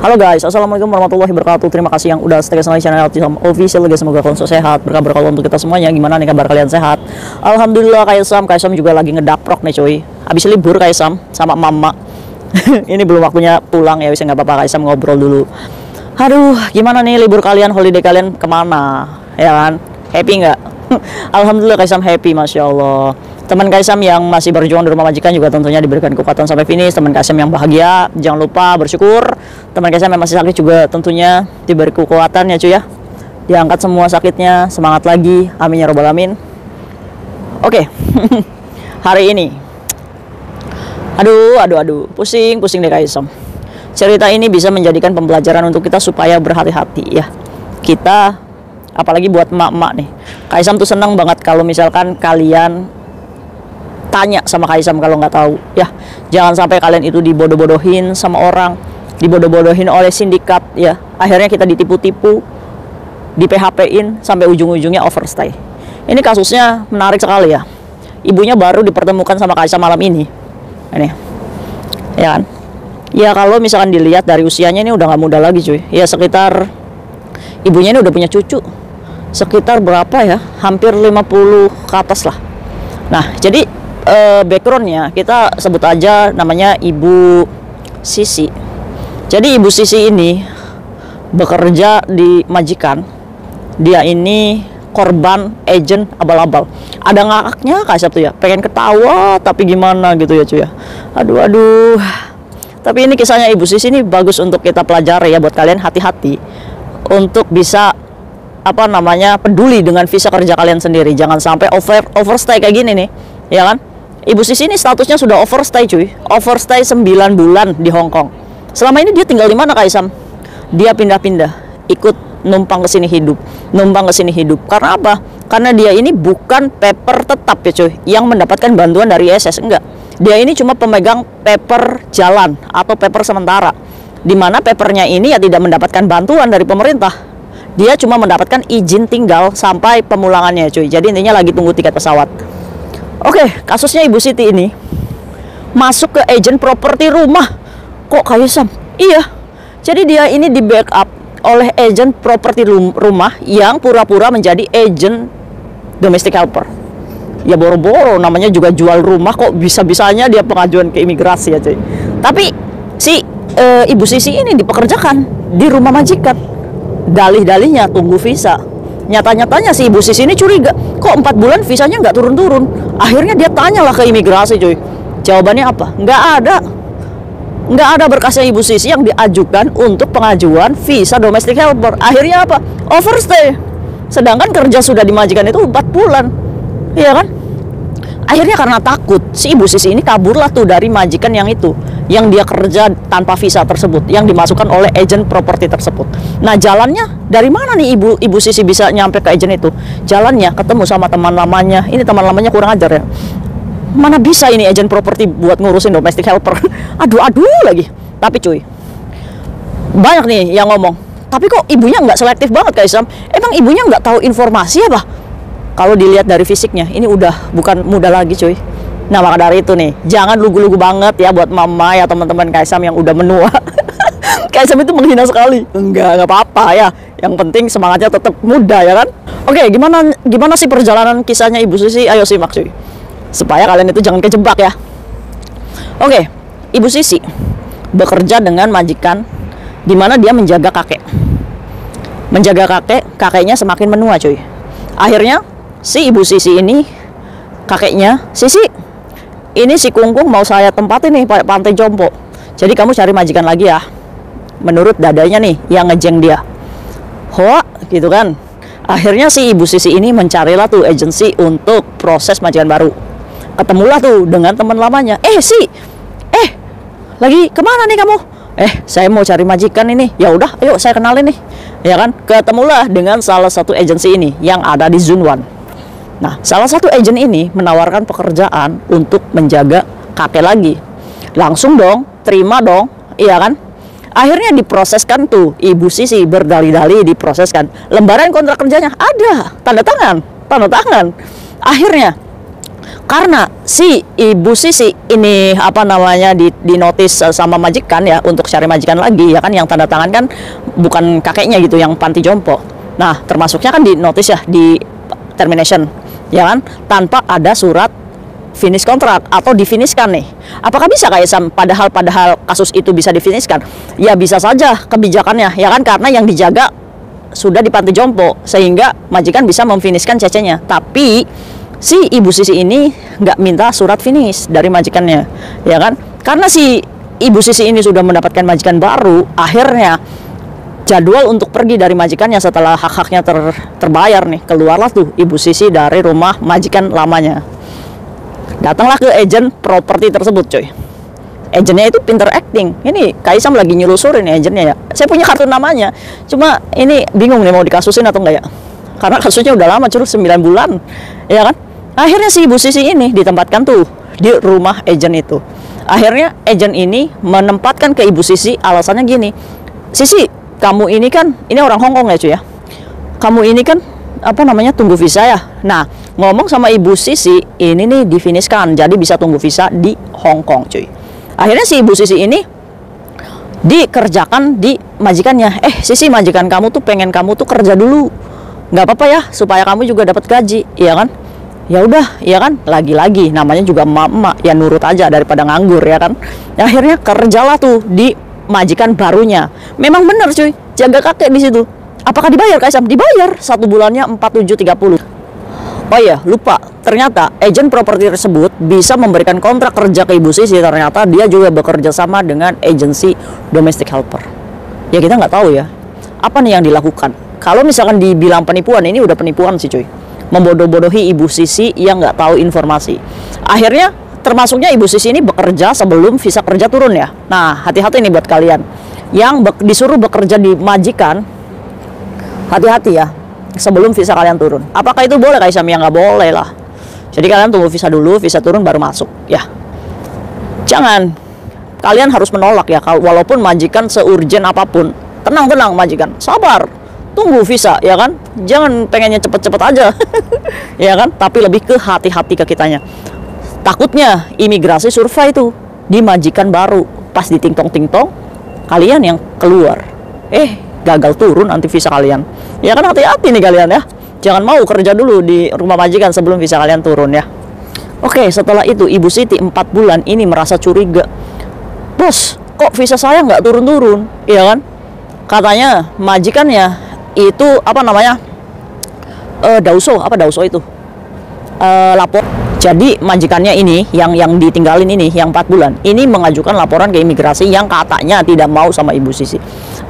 Halo guys, assalamualaikum warahmatullahi wabarakatuh. Terima kasih yang udah stay sama channel Altisam Official guys. Semoga kalian sehat, berkah untuk kita semuanya. Gimana nih kabar kalian, sehat? Alhamdulillah. Kaisam juga lagi ngedaprok nih cuy. Habis libur Kaisam sama mama. Ini belum waktunya pulang ya, bisa nggak apa-apa Kaisam ngobrol dulu. Aduh, gimana nih libur kalian, holiday kalian kemana? Ya kan? Happy nggak? Alhamdulillah Kaisam happy, masya Allah. Teman Kaisam yang masih berjuang di rumah majikan juga tentunya diberikan kekuatan sampai finish. Teman Kaisam yang bahagia, jangan lupa bersyukur. Teman Kaisam yang masih sakit juga tentunya diberi kekuatan ya cuy ya. Diangkat semua sakitnya, semangat lagi, amin ya robbal alamin. Oke. Hari ini aduh pusing deh Kaisam. Cerita ini bisa menjadikan pembelajaran untuk kita supaya berhati-hati ya. Kita apalagi buat emak-emak nih. Kaisam tuh seneng banget kalau misalkan kalian tanya sama Kaisam kalau nggak tahu ya. Jangan sampai kalian itu dibodoh-bodohin sama orang, dibodoh-bodohin oleh sindikat ya. Akhirnya kita ditipu-tipu, di PHP-in sampai ujung-ujungnya overstay. Ini kasusnya menarik sekali ya. Ibunya baru dipertemukan sama Kaisam malam ini. Ini ya kan. Ya kalau misalkan dilihat dari usianya ini udah nggak muda lagi cuy. Ya sekitar ibunya ini udah punya cucu. Sekitar berapa ya? Hampir 50 ke atas lah. Nah, jadi backgroundnya kita sebut aja namanya Ibu Sisi. Jadi Ibu Sisi ini bekerja di majikan. Dia ini korban agent abal-abal. Ada ngakaknya Kaisam tuh ya, pengen ketawa tapi gimana gitu ya cuy ya. Aduh. Tapi ini kisahnya Ibu Sisi ini bagus untuk kita pelajari ya, buat kalian hati-hati untuk bisa peduli dengan visa kerja kalian sendiri. Jangan sampai overstay kayak gini nih, ya kan? Ibu Sisi ini statusnya sudah overstay cuy. Overstay 9 bulan di Hong Kong. Selama ini dia tinggal di mana Kaisam? Dia pindah-pindah, ikut numpang ke sini hidup. Karena apa? Karena dia ini bukan paper tetap ya cuy, yang mendapatkan bantuan dari SS, enggak. Dia ini cuma pemegang paper jalan atau paper sementara. Di mana papernya ini ya tidak mendapatkan bantuan dari pemerintah. Dia cuma mendapatkan izin tinggal sampai pemulangannya cuy. Jadi intinya lagi tunggu tiket pesawat. Oke, kasusnya Ibu Siti ini masuk ke agent properti rumah. Kok Kaisam? Iya. Jadi dia ini di backup oleh agent properti rumah yang pura-pura menjadi agent domestic helper. Ya boro-boro namanya juga jual rumah, kok bisa-bisanya dia pengajuan ke imigrasi ya cuy. Tapi si Ibu Sisi ini dipekerjakan di rumah majikan. Dalih-dalihnya tunggu visa. Nyata-nyatanya si Ibu Sisi ini curiga, kok 4 bulan visanya nggak turun-turun. Akhirnya dia tanyalah ke imigrasi cuy. Jawabannya apa? Nggak ada berkasnya Ibu Sisi yang diajukan untuk pengajuan visa domestic helper. Akhirnya apa? Overstay. Sedangkan kerja sudah di majikan itu 4 bulan. Iya kan? Akhirnya karena takut, si Ibu Sisi ini kaburlah tuh dari majikan yang itu, yang dia kerja tanpa visa tersebut, yang dimasukkan oleh agent properti tersebut. Nah, jalannya dari mana nih Ibu Sisi bisa nyampe ke agent itu? Jalannya ketemu sama teman lamanya. Ini teman lamanya kurang ajar ya. Mana bisa ini agent properti buat ngurusin domestic helper? aduh lagi. Tapi cuy, banyak nih yang ngomong, tapi kok ibunya nggak selektif banget Kaisam? Emang ibunya nggak tahu informasi apa? Kalau dilihat dari fisiknya, ini udah bukan muda lagi cuy. Nah maka dari itu nih, jangan lugu-lugu banget ya buat mama ya teman-teman Kaisam yang udah menua. Kaisam itu menghina sekali. Enggak apa-apa ya. Yang penting semangatnya tetap muda ya kan. Oke, gimana sih perjalanan kisahnya Ibu Sisi? Ayo simak cuy, supaya kalian itu jangan kejebak ya. Oke, Ibu Sisi bekerja dengan majikan, dimana dia menjaga kakek. Kakeknya semakin menua cuy. Akhirnya si Ibu Sisi ini, kakeknya, Sisi, ini si Kungkung mau saya tempatin nih Pantai Jompo. Jadi kamu cari majikan lagi ya. Menurut dadanya nih yang ngejeng dia. Hoa gitu kan. Akhirnya si Ibu Sisi ini mencarilah tuh agensi untuk proses majikan baru. Ketemulah tuh dengan teman lamanya. Lagi kemana nih kamu? Saya mau cari majikan ini. Ya udah, ayo saya kenalin nih. Ya kan? Ketemulah dengan salah satu agensi ini yang ada di Zone 1. Nah, salah satu agen ini menawarkan pekerjaan untuk menjaga kakek lagi. Langsung dong, terima dong, iya kan? Akhirnya diproseskan tuh, Ibu Sisi berdalih-dalih diproseskan. Lembaran kontrak kerjanya ada, tanda tangan. Akhirnya Karena si Ibu Sisi ini apa namanya di notis sama majikan ya untuk cari majikan lagi ya kan, yang tanda tangan kan bukan kakeknya gitu yang panti jompo. Nah, termasuknya kan di notis ya, di termination ya kan, tanpa ada surat finish kontrak atau difinishkan nih. Apakah bisa Kak Isam padahal kasus itu bisa difinishkan? Ya bisa saja kebijakannya ya kan, karena yang dijaga sudah di panti jompo sehingga majikan bisa memfinishkan cecenya. Tapi si Ibu Sisi ini nggak minta surat finish dari majikannya ya kan, karena si Ibu Sisi ini sudah mendapatkan majikan baru. Akhirnya jadwal untuk pergi dari majikannya setelah hak-haknya terbayar nih, keluarlah tuh Ibu Sisi dari rumah majikan lamanya. Datanglah ke agen properti tersebut coy. Agennya itu pinter acting. Ini Kak Isam lagi nyelusurin agennya ya. Saya punya kartu namanya, cuma ini bingung nih mau dikasusin atau enggak ya, karena kasusnya udah lama curus 9 bulan ya kan. Akhirnya si Ibu Sisi ini ditempatkan tuh di rumah agen itu. Akhirnya agen ini menempatkan ke Ibu Sisi, alasannya gini, Sisi, kamu ini kan, ini orang Hong Kong ya cuy ya, kamu ini kan apa namanya tunggu visa ya. Nah, ngomong sama Ibu Sisi ini nih difinishkan, jadi bisa tunggu visa di Hong Kong cuy. Akhirnya si Ibu Sisi ini dikerjakan di majikannya. Sisi, majikan kamu tuh pengen kamu tuh kerja dulu, nggak apa-apa ya, supaya kamu juga dapat gaji ya kan. Ya udah ya kan, lagi-lagi namanya juga emak-emak ya, nurut aja daripada nganggur ya kan. Akhirnya kerjalah tuh di majikan barunya. Memang bener cuy, jaga kakek di situ. Apakah dibayar Kak Isam? Dibayar, 1 bulannya 4730. Oh iya, lupa, ternyata agen properti tersebut bisa memberikan kontrak kerja ke Ibu Sisi. Ternyata dia juga bekerja sama dengan agensi domestic helper. Ya kita nggak tahu ya apa nih yang dilakukan. Kalau misalkan dibilang penipuan, ini udah penipuan sih cuy, membodoh-bodohi Ibu Sisi yang nggak tahu informasi. Akhirnya termasuknya Ibu Sisi ini bekerja sebelum visa kerja turun ya. Nah, hati-hati nih buat kalian yang disuruh bekerja di majikan, hati-hati ya sebelum visa kalian turun. Apakah itu boleh Kak Isam? Ya nggak boleh lah. Jadi kalian tunggu visa dulu, visa turun baru masuk ya. Jangan, kalian harus menolak ya, walaupun majikan seurgen apapun. Tenang majikan, sabar, tunggu visa ya kan, jangan pengennya cepet-cepet aja ya kan, tapi lebih ke hati-hati ke kitanya. Takutnya imigrasi survei itu di majikan baru, pas di ting-tong kalian yang keluar, gagal turun nanti visa kalian ya kan. Hati-hati nih kalian ya, jangan mau kerja dulu di rumah majikan sebelum visa kalian turun ya. Oke, setelah itu Ibu Siti 4 bulan ini merasa curiga, bos kok visa saya nggak turun-turun ya kan. Katanya majikannya itu apa namanya, dauso itu lapor. Jadi majikannya ini yang ditinggalin ini yang 4 bulan ini mengajukan laporan ke imigrasi yang katanya tidak mau sama Ibu Sisi.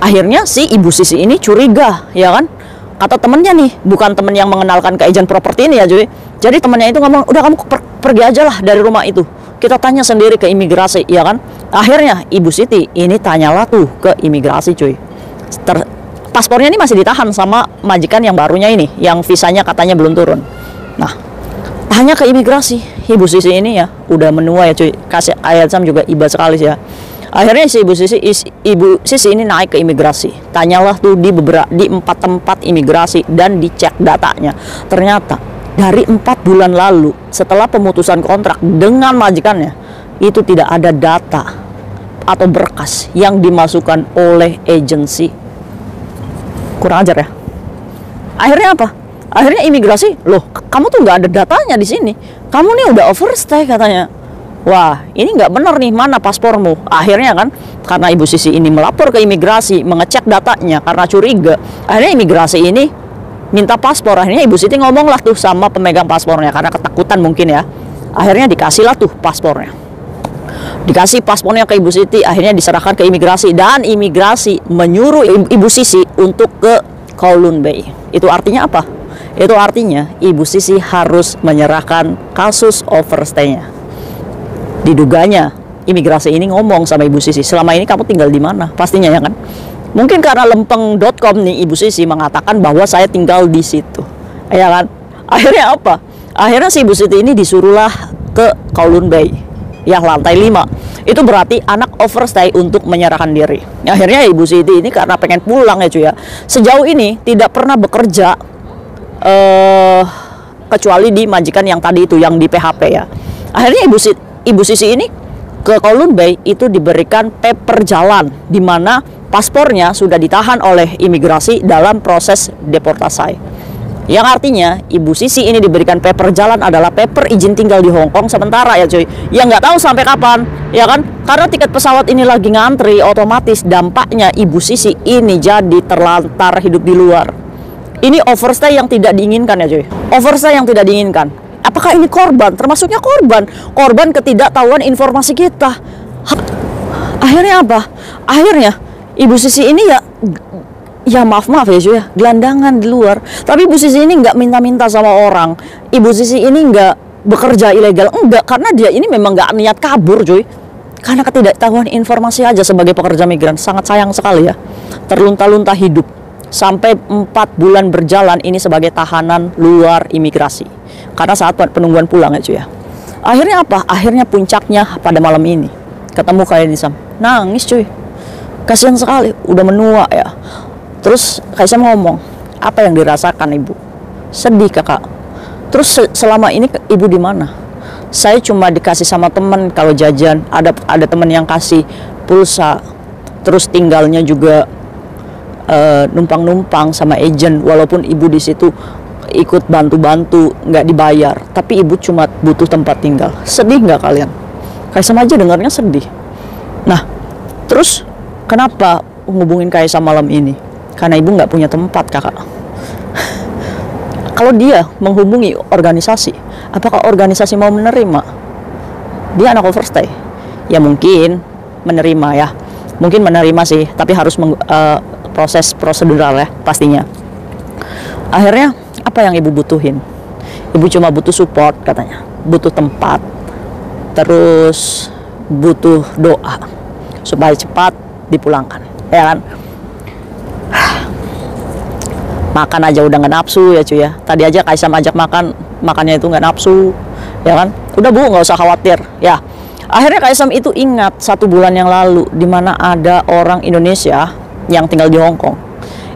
Akhirnya si Ibu Sisi ini curiga ya kan, kata temennya nih, bukan temen yang mengenalkan ke agen properti ini ya cuy. Jadi temennya itu ngomong, udah kamu pergi aja lah dari rumah itu, kita tanya sendiri ke imigrasi ya kan. Akhirnya Ibu Siti ini tanyalah tuh ke imigrasi cuy. Paspornya ini masih ditahan sama majikan yang barunya ini, yang visanya katanya belum turun. Nah, tanya ke imigrasi, Ibu Sisi ini ya udah menua ya cuy, kasih ayat Sam juga iba sekali ya. Akhirnya si Ibu Sisi ini naik ke imigrasi, tanyalah tuh di 4 tempat imigrasi dan dicek datanya. Ternyata dari 4 bulan lalu setelah pemutusan kontrak dengan majikannya itu tidak ada data atau berkas yang dimasukkan oleh agensi. Kurang ajar ya. Akhirnya apa? Akhirnya imigrasi, loh kamu tuh nggak ada datanya di sini, kamu nih udah overstay katanya. Wah, ini nggak bener nih, mana paspormu? Akhirnya kan, karena Ibu Sisi ini melapor ke imigrasi, mengecek datanya karena curiga. Akhirnya imigrasi ini minta paspor. Akhirnya Ibu Siti ngomong lah tuh sama pemegang paspornya, karena ketakutan mungkin ya. Akhirnya dikasih lah tuh paspornya. Dikasih paspornya ke Ibu Siti, akhirnya diserahkan ke imigrasi. Dan imigrasi menyuruh Ibu Sisi untuk ke Kowloon Bay. Itu artinya apa? Itu artinya Ibu Sisi harus menyerahkan kasus overstay-nya. Diduganya imigrasi ini ngomong sama Ibu Sisi, selama ini kamu tinggal di mana? Pastinya ya kan. Mungkin karena lempeng.com nih Ibu Sisi mengatakan bahwa saya tinggal di situ. Ya kan? Akhirnya apa? Akhirnya si Ibu Siti ini disuruhlah ke Kowloon Bay. Ya, lantai 5. Itu berarti anak overstay untuk menyerahkan diri. Akhirnya Ibu Siti ini karena pengen pulang ya cuy ya. Sejauh ini tidak pernah bekerja kecuali di majikan yang tadi itu, yang di PHP ya. Akhirnya Ibu Sisi ini ke Kowloon Bay itu diberikan paper jalan, di mana paspornya sudah ditahan oleh imigrasi dalam proses deportasi. Yang artinya Ibu Sisi ini diberikan paper jalan adalah paper izin tinggal di Hong Kong sementara ya cuy. Ya nggak tahu sampai kapan, ya kan? Karena tiket pesawat ini lagi ngantri, otomatis dampaknya Ibu Sisi ini jadi terlantar hidup di luar. Ini overstay yang tidak diinginkan ya cuy. Overstay yang tidak diinginkan. Apakah ini korban? Termasuknya korban. Korban ketidaktahuan informasi kita. Akhirnya apa? Akhirnya Ibu Sisi ini ya maaf ya cuy ya, gelandangan di luar. Tapi Ibu Sisi ini nggak minta-minta sama orang. Ibu Sisi ini nggak bekerja ilegal, enggak, karena dia ini memang nggak niat kabur cuy. Karena ketidaktahuan informasi aja sebagai pekerja migran. Sangat sayang sekali ya. Terlunta-lunta hidup. Sampai 4 bulan berjalan ini sebagai tahanan luar imigrasi. Karena saat penungguan pulang ya cuy ya. Akhirnya apa? Akhirnya puncaknya pada malam ini. Ketemu Kaisam. Nangis cuy. Kasihan sekali, udah menua ya. Terus Kaisam ngomong, apa yang dirasakan ibu? Sedih kakak. Terus selama ini ibu di mana? Saya cuma dikasih sama teman kalau jajan. Ada teman yang kasih pulsa. Terus tinggalnya juga numpang-numpang sama agent. Walaupun ibu di situ ikut bantu-bantu, nggak dibayar, tapi ibu cuma butuh tempat tinggal. Sedih nggak kalian? Kaisam aja dengarnya sedih. Nah, terus kenapa ngubungin Kaisam malam ini? Karena ibu nggak punya tempat kakak. Kalau dia menghubungi organisasi, apakah organisasi mau menerima? Dia anak overstay, ya mungkin menerima ya, mungkin menerima sih, tapi harus proses prosedural ya pastinya. Akhirnya apa yang ibu butuhin? Ibu cuma butuh support katanya, butuh tempat, terus butuh doa supaya cepat dipulangkan, ya kan? Makan aja udah nggak nafsu ya cuy ya. Tadi aja Kaisam ajak makannya itu nggak nafsu, ya kan? Udah bu, nggak usah khawatir ya. Akhirnya Kaisam itu ingat 1 bulan yang lalu, di mana ada orang Indonesia yang tinggal di Hong Kong.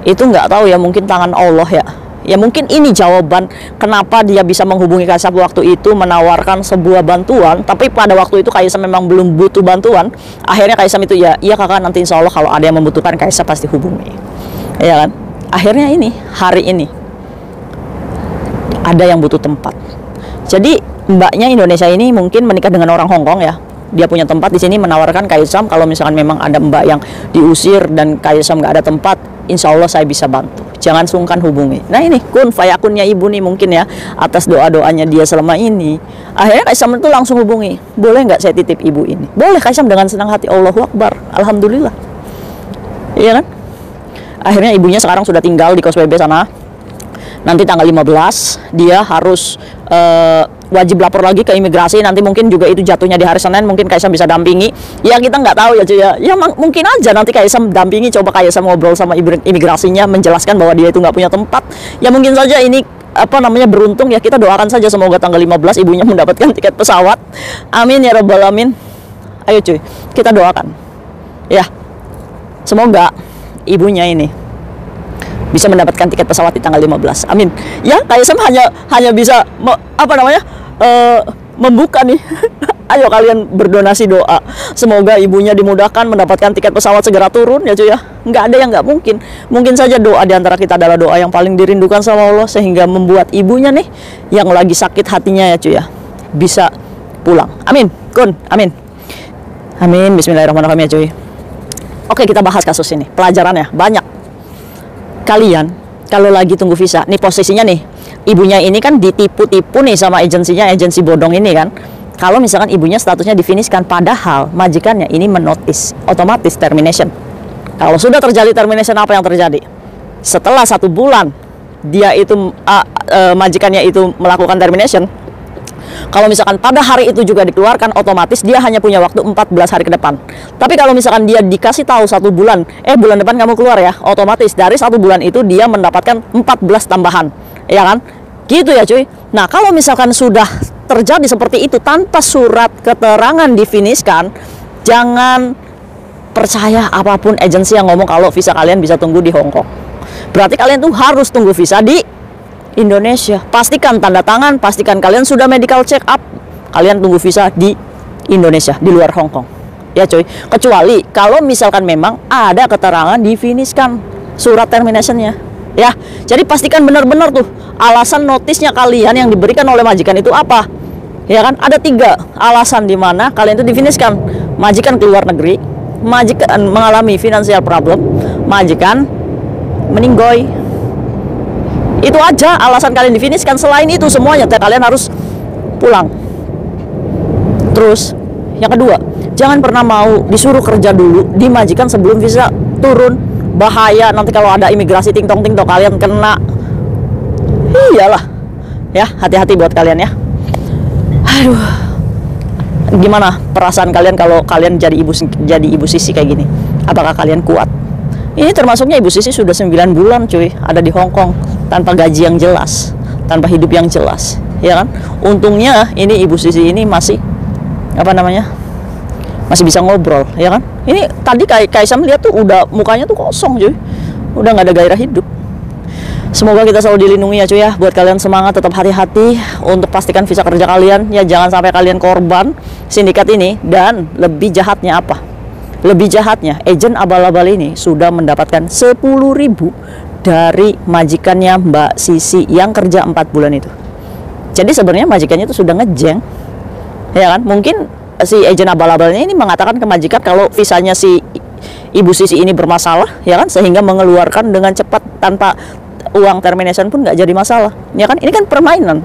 Itu nggak tahu ya, mungkin tangan Allah ya. Ya mungkin ini jawaban kenapa dia bisa menghubungi Kaisam waktu itu, menawarkan sebuah bantuan. Tapi pada waktu itu Kaisam memang belum butuh bantuan. Akhirnya Kaisam itu ya, iya kakak, nanti insya Allah kalau ada yang membutuhkan Kaisam pasti hubungi, ya kan? Akhirnya ini, hari ini ada yang butuh tempat. Jadi mbaknya Indonesia ini mungkin menikah dengan orang Hong Kong ya. Dia punya tempat di sini, menawarkan Kaisam kalau misalkan memang ada mbak yang diusir dan Kaisam nggak ada tempat, insya Allah saya bisa bantu. Jangan sungkan hubungi. Nah ini kun fayakunnya ibu nih mungkin ya, atas doa-doanya dia selama ini. Akhirnya Kaisam itu langsung hubungi, boleh nggak saya titip ibu ini? Boleh Kaisam dengan senang hati. Allahu Akbar, alhamdulillah. Iya kan? Akhirnya ibunya sekarang sudah tinggal di Causeway Bay sana. Nanti tanggal 15 dia harus wajib lapor lagi ke imigrasi. Nanti mungkin juga itu jatuhnya di hari Senin. Mungkin Kaisam bisa dampingi. Ya kita nggak tahu ya cuy ya. Ya mungkin aja nanti Kaisam dampingi. Coba Kaisam ngobrol sama imigrasinya, menjelaskan bahwa dia itu nggak punya tempat. Ya mungkin saja ini apa namanya beruntung ya. Kita doakan saja semoga tanggal 15 ibunya mendapatkan tiket pesawat. Amin ya rabbal alamin. Ayo cuy, kita doakan ya, semoga ibunya ini bisa mendapatkan tiket pesawat di tanggal 15. Amin. Ya, Kaisam hanya bisa membuka nih. Ayo kalian berdonasi doa. Semoga ibunya dimudahkan mendapatkan tiket pesawat segera turun ya cuy ya. Nggak ada yang nggak mungkin. Mungkin saja doa di antara kita adalah doa yang paling dirindukan sama Allah, sehingga membuat ibunya nih yang lagi sakit hatinya ya cuy ya bisa pulang. Amin. Kun. Amin. Amin. Bismillahirrahmanirrahim ya cuy. Oke, kita bahas kasus ini. Pelajarannya banyak. Kalian kalau lagi tunggu visa, nih posisinya nih, ibunya ini kan ditipu-tipu nih sama agensi bodong ini kan. Kalau misalkan ibunya statusnya difinishkan, padahal majikannya ini menotis, otomatis termination. Kalau sudah terjadi termination, apa yang terjadi? Setelah 1 bulan dia itu majikannya itu melakukan termination, kalau misalkan pada hari itu juga dikeluarkan, otomatis dia hanya punya waktu 14 hari ke depan. Tapi kalau misalkan dia dikasih tahu 1 bulan, bulan depan kamu keluar ya, otomatis dari 1 bulan itu dia mendapatkan 14 tambahan, ya kan? Gitu ya cuy. Nah kalau misalkan sudah terjadi seperti itu tanpa surat keterangan difinishkan, jangan percaya apapun agensi yang ngomong kalau visa kalian bisa tunggu di Hong Kong. Berarti kalian tuh harus tunggu visa di Indonesia. Pastikan tanda tangan, pastikan kalian sudah medical check up, kalian tunggu visa di Indonesia, di luar Hong Kong. Ya coy, kecuali kalau misalkan memang ada keterangan difinishkan surat terminationnya. Ya, jadi pastikan benar-benar tuh alasan notisnya kalian yang diberikan oleh majikan itu apa. Ya kan, ada 3 alasan di mana kalian itu difinishkan. Majikan keluar negeri, majikan mengalami financial problem, majikan meninggoy. Itu aja alasan kalian difinishkan. Selain itu semuanya kalian harus pulang. Terus yang kedua, jangan pernah mau disuruh kerja dulu di majikan sebelum visa turun. Bahaya, nanti kalau ada imigrasi ting-tong kalian kena. Iyalah. Ya, hati-hati buat kalian ya. Aduh. Gimana perasaan kalian kalau kalian jadi ibu sisi kayak gini? Apakah kalian kuat? Ini termasuknya ibu sisi sudah 9 bulan cuy, ada di Hong Kong tanpa gaji yang jelas, tanpa hidup yang jelas, ya kan? Untungnya ini ibu sisi ini masih masih bisa ngobrol, ya kan? Ini tadi Kaisam lihat tuh udah mukanya tuh kosong cuy, udah nggak ada gairah hidup. Semoga kita selalu dilindungi ya cuy ya. Buat kalian semangat, tetap hati-hati untuk pastikan visa kerja kalian ya, jangan sampai kalian korban sindikat ini. Dan lebih jahatnya apa? Lebih jahatnya, agen abal-abal ini sudah mendapatkan 10.000 dari majikannya Mbak Sisi yang kerja 4 bulan itu. Jadi sebenarnya majikannya itu sudah ngejeng, ya kan? Mungkin si agen abal-abalnya ini mengatakan ke majikan kalau visanya si Ibu Sisi ini bermasalah, ya kan? Sehingga mengeluarkan dengan cepat tanpa uang termination pun nggak jadi masalah, ya kan? Ini kan permainan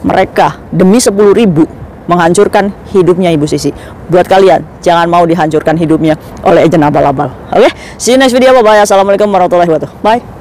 mereka demi 10.000 menghancurkan hidupnya Ibu Sisi. Buat kalian, jangan mau dihancurkan hidupnya oleh agen abal-abal. Oke, see you next video. Bye bye. Assalamualaikum warahmatullahi wabarakatuh. Bye.